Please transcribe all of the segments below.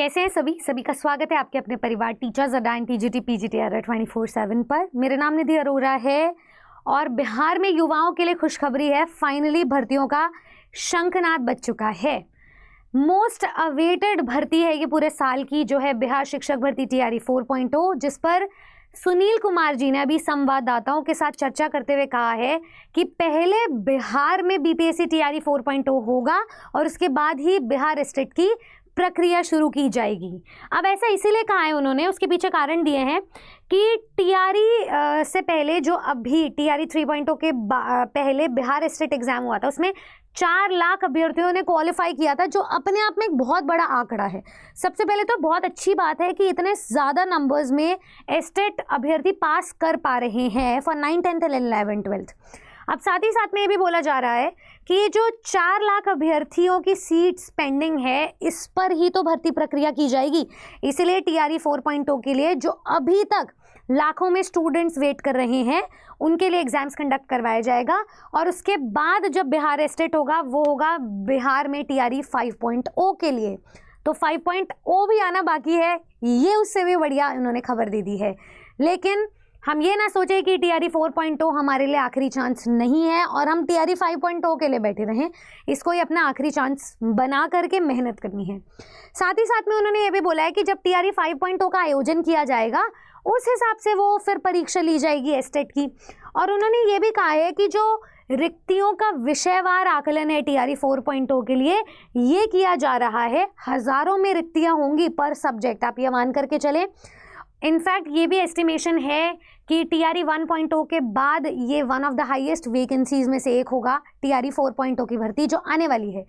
कैसे हैं सभी का स्वागत है आपके अपने परिवार टीचर्स अड्डा एंड टीजीटी पीजीटी अड्डा 24/7 पर। मेरा नाम निधि अरोरा है और बिहार में युवाओं के लिए खुशखबरी है। फाइनली भर्तियों का शंखनाद बज चुका है। मोस्ट अवेटेड भर्ती है ये पूरे साल की, जो है बिहार शिक्षक भर्ती टीआरई 4.0, जिस पर सुनील कुमार जी ने अभी संवाददाताओं के साथ चर्चा करते हुए कहा है कि पहले बिहार में बीपीएससी टीआरई 4.0 होगा और उसके बाद ही बिहार स्टेट की प्रक्रिया शुरू की जाएगी। अब ऐसा इसीलिए कहा है उन्होंने, उसके पीछे कारण दिए हैं कि टीआरई से पहले जो अभी टीआरई 3.0 के पहले बिहार स्टेट एग्जाम हुआ था, उसमें 4 लाख अभ्यर्थियों ने क्वालिफाई किया था, जो अपने आप में एक बहुत बड़ा आंकड़ा है। सबसे पहले तो बहुत अच्छी बात है कि इतने ज़्यादा नंबर्स में स्टेट अभ्यर्थी पास कर पा रहे हैं for 9th 10th 11th 12th। अब साथ ही साथ में ये भी बोला जा रहा है कि ये जो 4 लाख अभ्यर्थियों की सीट्स पेंडिंग है, इस पर ही तो भर्ती प्रक्रिया की जाएगी। इसीलिए टीआरई 4.0 के लिए जो अभी तक लाखों में स्टूडेंट्स वेट कर रहे हैं, उनके लिए एग्जाम्स कंडक्ट करवाया जाएगा और उसके बाद जब बिहार स्टेट होगा वो होगा बिहार में टीआरई 5.0 के लिए। तो 5.0 भी आना बाकी है, ये उससे भी बढ़िया इन्होंने खबर दे दी है। लेकिन हम ये ना सोचें कि टीआरई 4.0 हमारे लिए आखिरी चांस नहीं है और हम टीआरई 5.0 के लिए बैठे रहें। इसको ही अपना आखिरी चांस बना करके मेहनत करनी है। साथ ही साथ में उन्होंने ये भी बोला है कि जब टीआरई 5.0 का आयोजन किया जाएगा, उस हिसाब से वो फिर परीक्षा ली जाएगी एस्टेट की। और उन्होंने ये भी कहा है कि जो रिक्तियों का विषयवार आकलन है टीआरई 4.0 के लिए, ये किया जा रहा है। हज़ारों में रिक्तियाँ होंगी पर सब्जेक्ट, आप ये मान करके चलें। इनफैक्ट ये भी एस्टिमेशन है कि टीआरई 1.0 के बाद ये one of the highest vacancies में से एक होगा टीआरई 4.0 की भर्ती जो आने वाली है।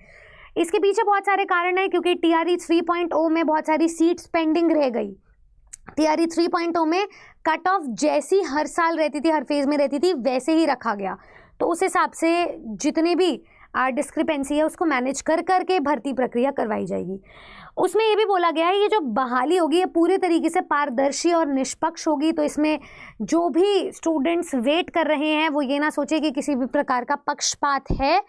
इसके पीछे बहुत सारे कारण हैं, क्योंकि टीआरई 3.0 में बहुत सारी सीट्स पेंडिंग रह गई। टीआरई 3.0 में कट ऑफ जैसी हर साल रहती थी, हर फेज़ में रहती थी, वैसे ही रखा गया। तो उस हिसाब से जितने भी डिस्क्रिपेंसी है उसको मैनेज कर करके भर्ती प्रक्रिया करवाई जाएगी। उसमें ये भी बोला गया है ये जो बहाली होगी ये पूरे तरीके से पारदर्शी और निष्पक्ष होगी। तो इसमें जो भी स्टूडेंट्स वेट कर रहे हैं वो ये ना सोचे कि किसी भी प्रकार का पक्षपात है।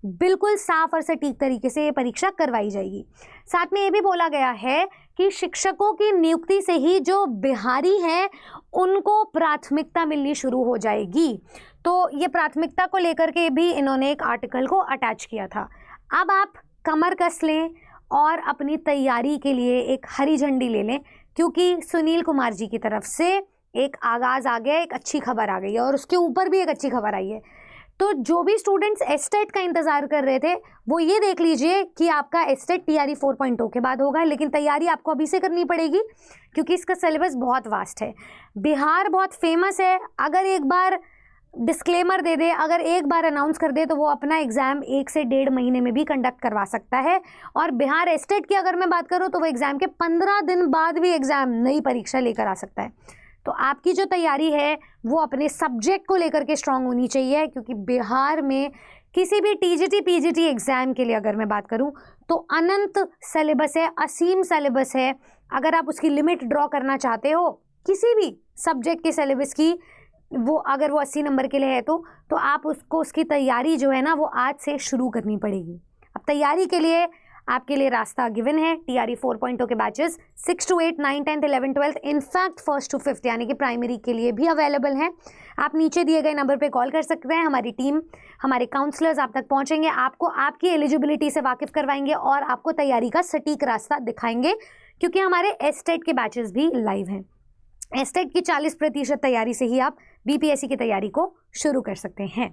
बिल्कुल साफ और सटीक तरीके से ये परीक्षा करवाई जाएगी। साथ में ये भी बोला गया है कि शिक्षकों की नियुक्ति से ही जो बिहारी हैं उनको प्राथमिकता मिलनी शुरू हो जाएगी। तो ये प्राथमिकता को लेकर के भी इन्होंने एक आर्टिकल को अटैच किया था। अब आप कमर कस लें और अपनी तैयारी के लिए एक हरी झंडी ले लें, क्योंकि सुनील कुमार जी की तरफ से एक आगाज़ आ गया, एक अच्छी खबर आ गई है और उसके ऊपर भी एक अच्छी खबर आई है। तो जो भी स्टूडेंट्स एस्टेट का इंतज़ार कर रहे थे वो ये देख लीजिए कि आपका एस्टेट टीआरई 4.0 के बाद होगा, लेकिन तैयारी आपको अभी से करनी पड़ेगी क्योंकि इसका सिलेबस बहुत वास्ट है। बिहार बहुत फेमस है, अगर एक बार डिस्क्लेमर दे दे, अगर एक बार अनाउंस कर दे तो वो अपना एग्ज़ाम 1 से 1.5 महीने में भी कंडक्ट करवा सकता है। और बिहार स्टेट की अगर मैं बात करूँ तो वो एग्ज़ाम के 15 दिन बाद भी एग्ज़ाम नई परीक्षा लेकर आ सकता है। तो आपकी जो तैयारी है वो अपने सब्जेक्ट को लेकर के स्ट्रांग होनी चाहिए, क्योंकि बिहार में किसी भी टीजीटी पीजीटी एग्ज़ाम के लिए अगर मैं बात करूँ तो अनंत सिलेबस है, असीम सिलेबस है। अगर आप उसकी लिमिट ड्रॉ करना चाहते हो किसी भी सब्जेक्ट के सिलेबस की, वो अगर वो 80 नंबर के लिए है तो आप उसको, उसकी तैयारी जो है ना वो आज से शुरू करनी पड़ेगी। अब तैयारी के लिए आपके लिए रास्ता गिवन है। टीआरई 4.0 के batches 6 to 8, 9, 10, 11, 12, in fact 1st to 5th यानी कि प्राइमरी के लिए भी अवेलेबल हैं। आप नीचे दिए गए नंबर पे कॉल कर सकते हैं। हमारी टीम, हमारे काउंसलर्स आप तक पहुंचेंगे, आपको आपकी एलिजिबिलिटी से वाकिफ़ करवाएंगे और आपको तैयारी का सटीक रास्ता दिखाएंगे, क्योंकि हमारे एस्टेट के बैचेस भी लाइव हैं। एस्टेट की 40% तैयारी से ही आप बीपीएससी की तैयारी को शुरू कर सकते हैं।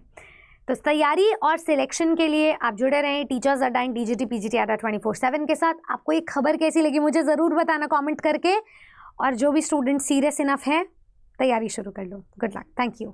तो तैयारी और सिलेक्शन के लिए आप जुड़े रहें टीचर्स अड्डा एंड टीजीटी पीजीटी अड्डा 24/7 के साथ। आपको ये खबर कैसी लगी मुझे ज़रूर बताना कमेंट करके, और जो भी स्टूडेंट सीरियस इनफ है तैयारी शुरू कर लो। Good luck, thank you.